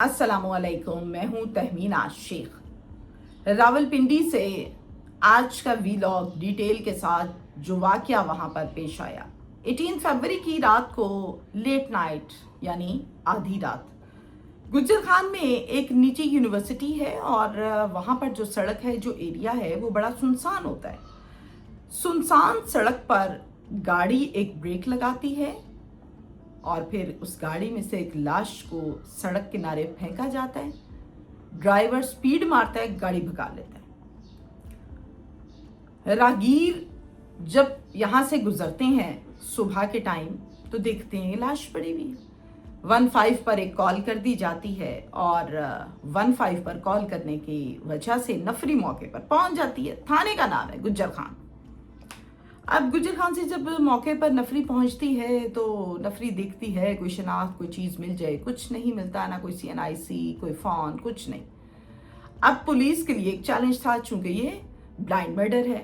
अस्सलामुअलैकुम, मैं हूँ तहमीना शेख। रावलपिंडी से आज का वीलॉग डिटेल के साथ जो वाक़या वहाँ पर पेश आया। 18 फरवरी की रात को लेट नाइट यानी आधी रात गुज्जर खान में एक निजी यूनिवर्सिटी है और वहाँ पर जो सड़क है, जो एरिया है, वो बड़ा सुनसान होता है। सुनसान सड़क पर गाड़ी एक ब्रेक लगाती है और फिर उस गाड़ी में से एक लाश को सड़क किनारे फेंका जाता है। ड्राइवर स्पीड मारता है, गाड़ी भगा लेता है। राहगीर जब यहाँ से गुजरते हैं सुबह के टाइम तो देखते हैं लाश पड़ी हुई है। 15 पर एक कॉल कर दी जाती है और 15 पर कॉल करने की वजह से नफरी मौके पर पहुंच जाती है। थाने का नाम है गुज्जर खान। अब गुज्जर खान से जब मौके पर नफरी पहुंचती है तो नफरी देखती है कोई शनाख्त, कोई चीज़ मिल जाए। कुछ नहीं मिलता, ना कोई CNIC, कोई फ़ोन, कुछ नहीं। अब पुलिस के लिए एक चैलेंज था, चूंकि ये ब्लाइंड मर्डर है।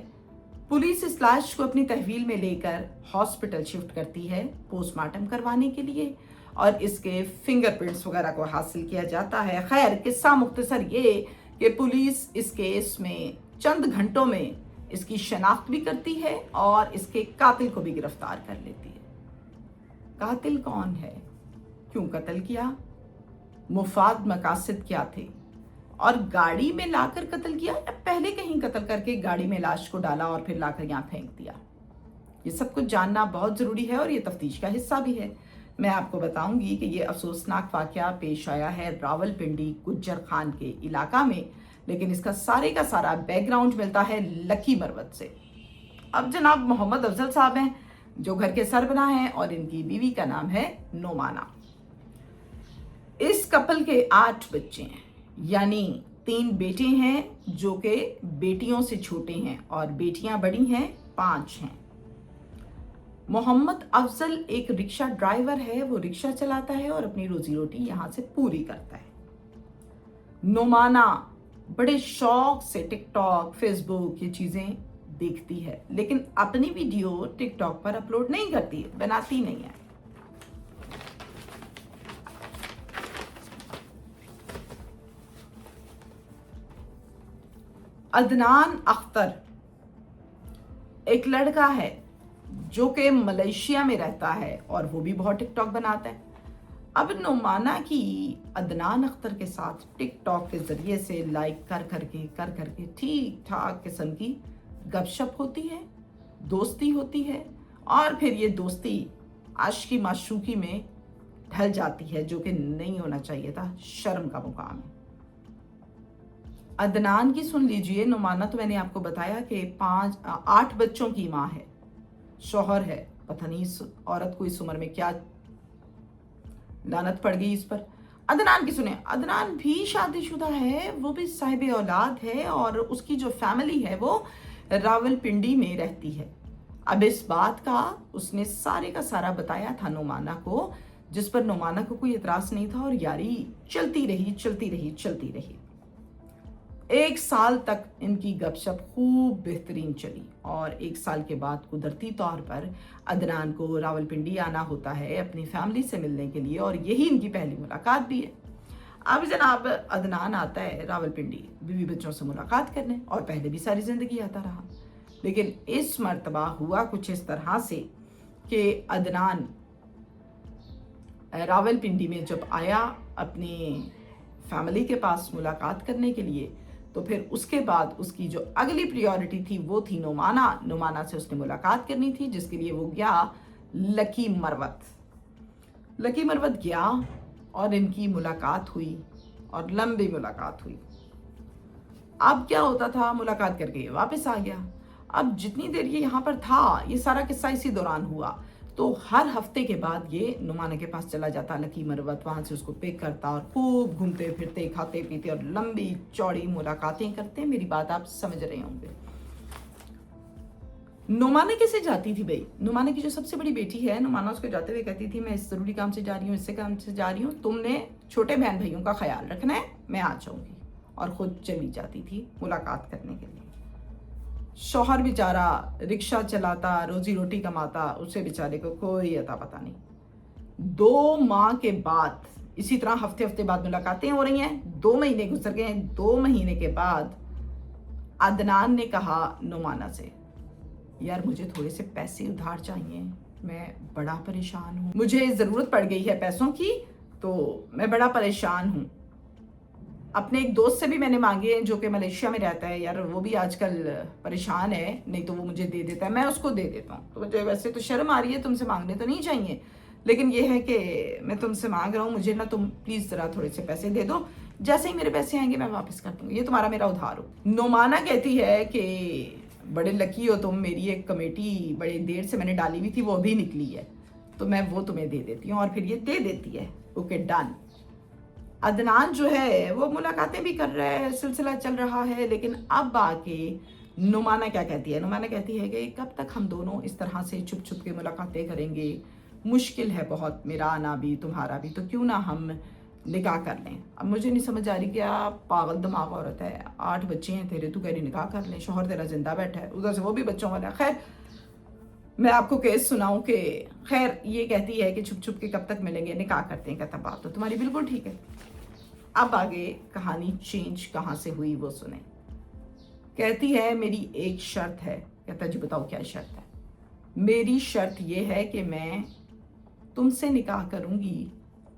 पुलिस इस लाश को अपनी तहवील में लेकर हॉस्पिटल शिफ्ट करती है पोस्टमार्टम करवाने के लिए और इसके फिंगरप्रिंट्स वगैरह को हासिल किया जाता है। खैर, किस्सा मुख्तसर ये कि पुलिस इस केस में चंद घंटों में इसकी शनाख्त भी करती है और इसके कातिल को भी गिरफ्तार कर लेती है। कातिल कौन है, क्यों कत्ल किया, मुफाद मकासद क्या थे और गाड़ी में लाकर कत्ल किया या पहले कहीं कत्ल करके गाड़ी में लाश को डाला और फिर लाकर यहाँ फेंक दिया। ये सब कुछ जानना बहुत ज़रूरी है और ये तफ्तीश का हिस्सा भी है। मैं आपको बताऊंगी कि ये अफसोसनाक वाक़या पेश आया है रावलपिंडी गुज्जर खान के इलाका में, लेकिन इसका सारे का सारा बैकग्राउंड मिलता है लकी मरवत से। अब जनाब मोहम्मद अफजल साहब हैं जो घर के सरबराह हैं और इनकी बीवी का नाम है नोमाना। इस कपल के 8 बच्चे हैं, यानी 3 बेटे हैं जो कि बेटियों से छोटे हैं और बेटियां बड़ी हैं, 5 हैं। मोहम्मद अफजल एक रिक्शा ड्राइवर है, वो रिक्शा चलाता है और अपनी रोजी रोटी यहाँ से पूरी करता है। नोमाना बड़े शौक से टिकटॉक, फेसबुक ये चीज़ें देखती है, लेकिन अपनी वीडियो टिकटॉक पर अपलोड नहीं करती, बनाती नहीं है। अदनान अख्तर एक लड़का है जो कि मलेशिया में रहता है और वो भी बहुत टिकटॉक बनाता है। अब नोमाना की अदनान अख्तर के साथ टिकटॉक के ज़रिए से लाइक कर करके ठीक ठाक किस्म की गपशप होती है, दोस्ती होती है और फिर ये दोस्ती आशिकी माशूकी में ढल जाती है, जो कि नहीं होना चाहिए था, शर्म का मुकाम है। अदनान की सुन लीजिए। नोमाना तो मैंने आपको बताया कि 8 बच्चों की माँ है, शौहर है, पता नहीं इस औरत को इस उम्र में क्या लानत पड़ गई इस पर। अदनान की सुने, अदनान भी शादीशुदा है, वो भी साहिब औलाद है और उसकी जो फैमिली है वो रावलपिंडी में रहती है। अब इस बात का उसने सारे का सारा बताया था नोमाना को, जिस पर नोमाना को कोई एतराज नहीं था और यारी चलती रही। 1 साल तक इनकी गपशप खूब बेहतरीन चली और 1 साल के बाद कुदरती तौर पर अदनान को रावलपिंडी आना होता है अपनी फैमिली से मिलने के लिए और यही इनकी पहली मुलाकात भी है। अब जनाब अदनान आता है रावलपिंडी बीवी बच्चों से मुलाकात करने और पहले भी सारी ज़िंदगी आता रहा, लेकिन इस मर्तबा हुआ कुछ इस तरह से कि अदनान रावलपिंडी में जब आया अपनी फैमिली के पास मुलाकात करने के लिए, तो फिर उसके बाद उसकी जो अगली प्रायोरिटी थी वो थी नोमाना से उसने मुलाकात करनी थी, जिसके लिए वो गया लकी मरवत गया और इनकी मुलाकात हुई और लंबी मुलाकात हुई। अब क्या होता था, मुलाकात करके वापस आ गया। अब जितनी देर ये यहाँ पर था, ये सारा किस्सा इसी दौरान हुआ, तो हर हफ्ते के बाद ये नोमाना के पास चला जाता लकी मरवत, वहाँ से उसको पिक करता और खूब घूमते फिरते, खाते पीते और लंबी चौड़ी मुलाकातें करते। मेरी बात आप समझ रहे होंगे। नोमाना कैसे जाती थी भाई? नोमाना की जो सबसे बड़ी बेटी है, नोमाना उसको जाते हुए कहती थी मैं इस ज़रूरी काम से जा रही हूँ, इससे काम से जा रही हूँ, तुमने छोटे बहन भाइयों का ख्याल रखना है, मैं आ जाऊँगी, और ख़ुद चली जाती थी मुलाकात करने के लिए। शौहर बेचारा रिक्शा चलाता, रोजी रोटी कमाता, उसे बेचारे को कोई अता पता नहीं। 2 माह के बाद इसी तरह हफ्ते हफ्ते बाद मुलाकातें हो रही हैं। 2 महीने गुजर गए हैं। 2 महीने के बाद अदनान ने कहा नुमाना से, यार मुझे थोड़े से पैसे उधार चाहिए, मैं बड़ा परेशान हूँ, मुझे ज़रूरत पड़ गई है पैसों की, तो मैं बड़ा परेशान हूँ। अपने एक दोस्त से भी मैंने मांगे हैं जो कि मलेशिया में रहता है, यार वो भी आजकल परेशान है, नहीं तो वो मुझे दे देता है, मैं उसको दे देता हूँ। तो मुझे वैसे तो शर्म आ रही है, तुमसे मांगने तो नहीं चाहिए, लेकिन ये है कि मैं तुमसे मांग रहा हूँ, मुझे ना तुम प्लीज़ ज़रा थोड़े से पैसे दे दो, जैसे ही मेरे पैसे आएंगे मैं वापस कर दूँगी, ये तुम्हारा मेरा उधार हो। नुमाना कहती है कि बड़े लकी हो तुम, मेरी एक कमेटी बड़े देर से मैंने डाली हुई थी, वो अभी निकली है, तो मैं वो तुम्हें दे देती हूँ। और फिर ये दे देती है। Okay done. अदनान जो है वो मुलाकातें भी कर रहा है, सिलसिला चल रहा है, लेकिन अब आके नुमाना क्या कहती है? नुमाना कहती है कि कब तक हम दोनों इस तरह से छुप छुप के मुलाकातें करेंगे, मुश्किल है बहुत, मेरा आना भी तुम्हारा भी, तो क्यों ना हम निकाह कर लें। अब मुझे नहीं समझ आ रही, क्या पागल दिमाग औरत है, 8 बच्चे हैं तेरे, तू कह रही निकाह कर लें, शोहर तेरा जिंदा बैठा है, उधर से वो भी बच्चों वाला। खैर मैं आपको केस सुनाऊं कि खैर ये कहती है कि छुप छुप के कब तक मिलेंगे, निकाह करते हैं। कहता बात तो तुम्हारी बिल्कुल ठीक है। अब आगे कहानी चेंज कहाँ से हुई वो सुने। कहती है मेरी एक शर्त है। कहता जी बताओ क्या शर्त है? मेरी शर्त ये है कि मैं तुमसे निकाह करूंगी,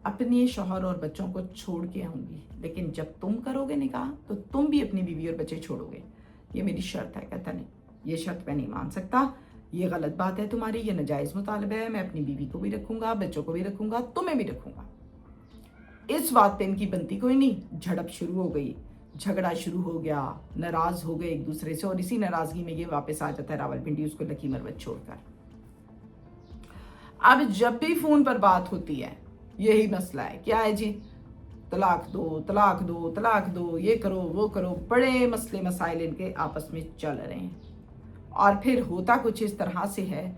अपने शौहर और बच्चों को छोड़ के आऊंगी, लेकिन जब तुम करोगे निकाह तो तुम भी अपनी बीवी और बच्चे छोड़ोगे, ये मेरी शर्त है। कहता नहीं, ये शर्त मैं नहीं मान सकता, ये गलत बात है तुम्हारी, ये नाजायज मुतालबा है, मैं अपनी बीवी को भी रखूंगा, बच्चों को भी रखूंगा, तुम्हें भी रखूंगा। इस बात पे इनकी बनती कोई नहीं, झड़प शुरू हो गई, झगड़ा शुरू हो गया, नाराज हो गए एक दूसरे से, और इसी नाराजगी में ये वापस आ जाता है रावलपिंडी उसको लकी मरवत छोड़कर। अब जब भी फोन पर बात होती है यही मसला है, क्या है जी, तलाक दो तलाक दो तलाक दो, ये करो वो करो, बड़े मसले मसाइल इनके आपस में चल रहे हैं। और फिर होता कुछ इस तरह से है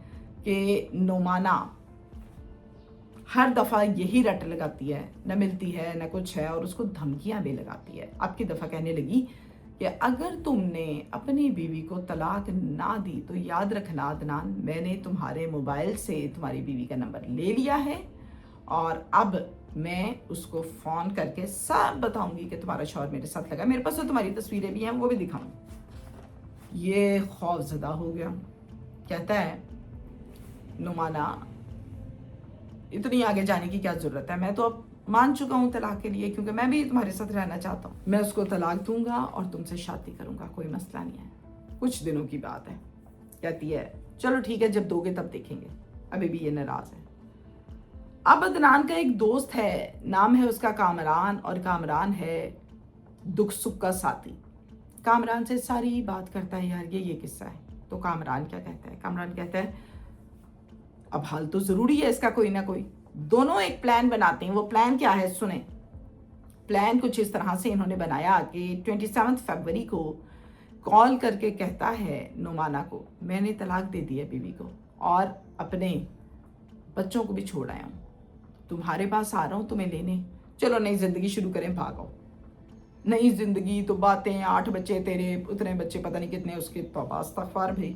कि नुमाना हर दफ़ा यही रट लगाती है, न मिलती है न कुछ है, और उसको धमकियां भी लगाती है। अब की दफ़ा कहने लगी कि अगर तुमने अपनी बीवी को तलाक ना दी तो याद रखना अदनान, मैंने तुम्हारे मोबाइल से तुम्हारी बीवी का नंबर ले लिया है और अब मैं उसको फ़ोन करके सब बताऊंगी कि तुम्हारा शौहर मेरे साथ लगा, मेरे पास तो तुम्हारी तस्वीरें भी हैं, वो भी दिखाऊं। ये खौफजदा हो गया। कहता है नुमाना इतनी आगे जाने की क्या जरूरत है, मैं तो अब मान चुका हूँ तलाक के लिए, क्योंकि मैं भी तुम्हारे साथ रहना चाहता हूँ, मैं उसको तलाक दूंगा और तुमसे शादी करूंगा, कोई मसला नहीं है, कुछ दिनों की बात है। कहती है चलो ठीक है, जब दोगे तब देखेंगे, अभी भी ये नाराज है। अब अदनान का एक दोस्त है, नाम है उसका कामरान, और कामरान है दुख सुख का साथी। कामरान से सारी बात करता है, यार ये किस्सा है। तो कामरान क्या कहता है? कामरान कहता है अब हाल तो जरूरी है इसका कोई ना कोई। दोनों एक प्लान बनाते हैं। वो प्लान क्या है सुने। प्लान कुछ इस तरह से इन्होंने बनाया कि 27 फरवरी को कॉल करके कहता है नुमाना को, मैंने तलाक दे दी है बीवी को और अपने बच्चों को भी छोड़ आया हूँ, तुम्हारे पास आ रहा हूँ तुम्हें लेने, चलो नई जिंदगी शुरू करें, भागो। नई जिंदगी तो बातें, 8 बच्चे तेरे, उतने बच्चे पता नहीं कितने उसके, तौबा इस्तगफार भाई।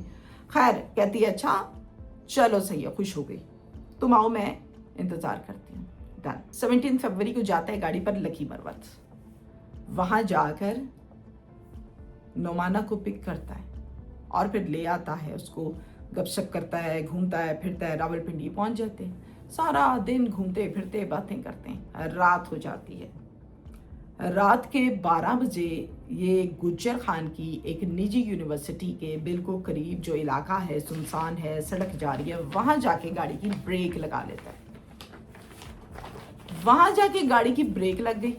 खैर कहती है अच्छा चलो सही है, खुश हो गई, तुम आओ मैं इंतजार करती हूँ। डन। 17 फरवरी को जाता है गाड़ी पर लकी मरवत, वहां जाकर नुमाना को पिक करता है और फिर ले आता है उसको, गपशप करता है, घूमता है फिरता है, रावलपिंडी पहुंच जाते हैं। सारा दिन घूमते फिरते बातें करते हैं, रात हो जाती है। रात के 12 बजे ये गुज्जर खान की एक निजी यूनिवर्सिटी के बिल्कुल करीब जो इलाका है, सुनसान है, सड़क जा रही है, वहां जाके गाड़ी की ब्रेक लगा लेता है। वहां जाके गाड़ी की ब्रेक लग गई।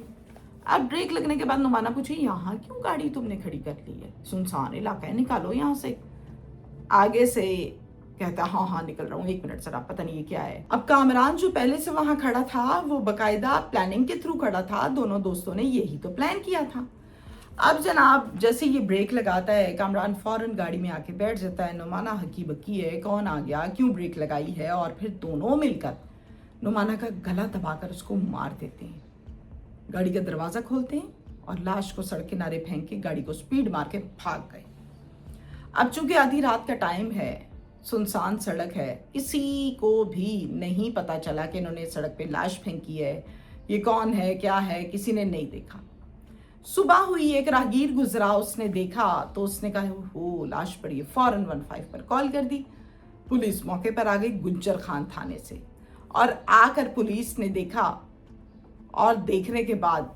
अब ब्रेक लगने के बाद नुमाना पूछे यहाँ क्यों गाड़ी तुमने खड़ी कर ली है, सुनसान इलाका है, निकालो यहाँ से। आगे से कहता हाँ हाँ निकल रहा हूँ, 1 मिनट सर, आप पता नहीं ये क्या है। अब कामरान जो पहले से वहां खड़ा था वो बकायदा प्लानिंग के थ्रू खड़ा था, दोनों दोस्तों ने यही तो प्लान किया था। अब जनाब जैसे ये ब्रेक लगाता है, कामरान फौरन गाड़ी में आके बैठ जाता है। नुमाना हकी बकी है, कौन आ गया, क्यों ब्रेक लगाई है, और फिर दोनों मिलकर नुमाना का गला दबाकर उसको मार देते हैं। गाड़ी का दरवाजा खोलते हैं और लाश को सड़क किनारे फेंक के गाड़ी को स्पीड मार के भाग गए। अब चूंकि आधी रात का टाइम है, सुनसान सड़क है, किसी को भी नहीं पता चला कि इन्होंने सड़क पे लाश फेंकी है ये कौन है, क्या है, किसी ने नहीं देखा। सुबह हुई, एक राहगीर गुजरा, उसने देखा तो उसने कहा हो लाश पड़ी है, फौरन 15 पर कॉल कर दी। पुलिस मौके पर आ गई गुज्जर खान थाने से, और आकर पुलिस ने देखा, और देखने के बाद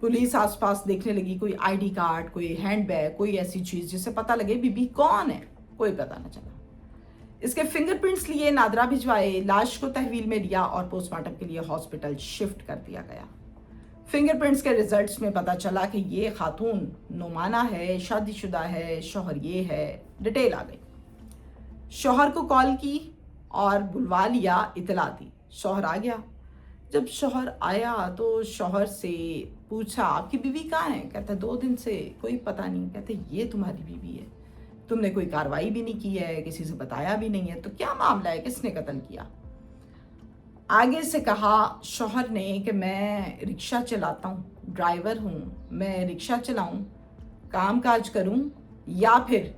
पुलिस आसपास देखने लगी, कोई आईडी कार्ड, कोई हैंडबैग, कोई ऐसी चीज जिससे पता लगे बीबी कौन है, कोई पता न चला। इसके फिंगरप्रिंट्स लिए, नादरा भिजवाए, लाश को तहवील में लिया और पोस्टमार्टम के लिए हॉस्पिटल शिफ्ट कर दिया गया। फिंगरप्रिंट्स के रिजल्ट्स में पता चला कि ये खातून नुमाना है, शादीशुदा है, शौहर ये है, डिटेल आ गई। शौहर को कॉल की और बुलवा लिया, इतला दी। शौहर आ गया। जब शौहर आया तो शौहर से पूछा आपकी बीवी कहाँ है? कहता 2 दिन से कोई पता नहीं। कहते ये तुम्हारी बीवी है, तुमने कोई कार्रवाई भी नहीं की है, किसी से बताया भी नहीं है, तो क्या मामला है, किसने कत्ल किया? आगे से कहा शौहर ने कि मैं रिक्शा चलाता हूँ, ड्राइवर हूँ, मैं रिक्शा चलाऊँ, काम काज करूँ, या फिर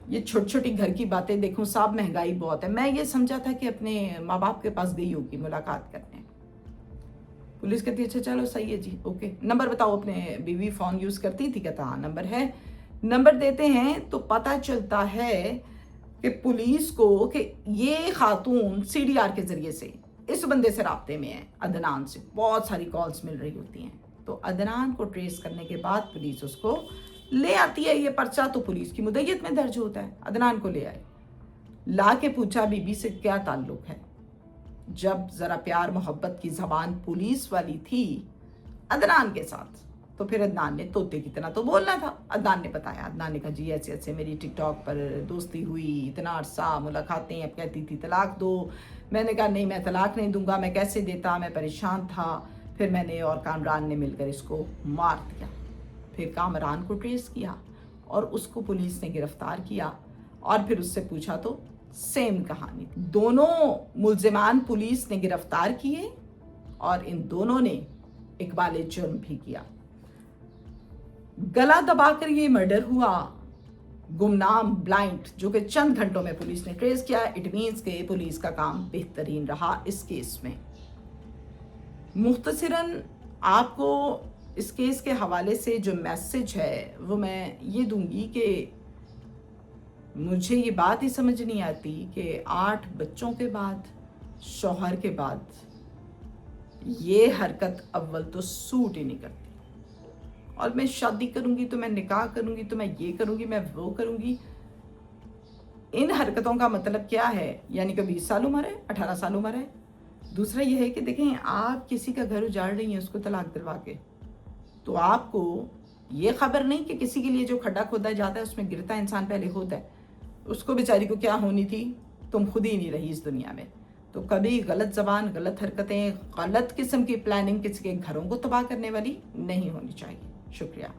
ये छोटी छोटी घर की बातें देखूं, साहब महंगाई बहुत है। मैं ये समझा था कि अपने माँ बाप के पास गई होगी मुलाकात करने। पुलिस कहती है अच्छा चलो सही है जी, ओके, नंबर बताओ, अपने बीवी फोन यूज करती थी? कहता हाँ नंबर है। नंबर देते हैं तो पता चलता है कि पुलिस को कि ये खातून सीडीआर के जरिए से इस बंदे से राब्ते में है, अदनान से। बहुत सारी कॉल्स मिल रही होती हैं, तो अदनान को ट्रेस करने के बाद पुलिस उसको ले आती है। ये पर्चा तो पुलिस की मुद्दत में दर्ज होता है। अदनान को ले आए, ला के पूछा बीबी से क्या ताल्लुक है। जब जरा प्यार मोहब्बत की जबान पुलिस वाली थी अदनान के साथ, तो फिर अदनान ने तोते की तरह तो बोलना था। अदनान ने बताया, अदनान ने कहा जी ऐसे ऐसे मेरी टिकटॉक पर दोस्ती हुई, इतना अरसा मुलाकातें, अब कहती थी तलाक दो। मैंने कहा नहीं मैं तलाक नहीं दूंगा, मैं कैसे देता, मैं परेशान था। फिर मैंने और कामरान ने मिलकर इसको मार दिया। फिर कामरान को ट्रेस किया और उसको पुलिस ने गिरफ्तार किया, और फिर उससे पूछा तो सेम कहानी। दोनों मुल्जिमान पुलिस ने गिरफ्तार किए और इन दोनों ने इकबाल जुर्म भी किया। गला दबाकर ये मर्डर हुआ, गुमनाम ब्लाइंड, जो कि चंद घंटों में पुलिस ने ट्रेस किया। इट मीन्स के पुलिस का काम बेहतरीन रहा इस केस में। मुख्तसरन आपको इस केस के हवाले से जो मैसेज है वो मैं ये दूंगी कि मुझे ये बात ही समझ नहीं आती कि 8 बच्चों के बाद, शौहर के बाद ये हरकत अव्वल तो सूट ही नहीं करती। और मैं शादी करूंगी तो मैं निकाह करूंगी तो मैं ये करूंगी, मैं वो करूंगी। इन हरकतों का मतलब क्या है? यानी कि 20 साल उम्र है, 18 साल उम्र है। दूसरा यह है कि देखें, आप किसी का घर उजाड़ रही हैं उसको तलाक दिलवा के, तो आपको ये खबर नहीं कि किसी के लिए जो खड्डा खोदा जाता है उसमें गिरता इंसान पहले होता है। उसको बेचारी को क्या होनी थी, तुम खुद ही नहीं रही इस दुनिया में। तो कभी गलत जबान, गलत हरकतें, गलत किस्म की प्लानिंग किसी के घरों को तबाह करने वाली नहीं होनी चाहिए। शुक्रिया।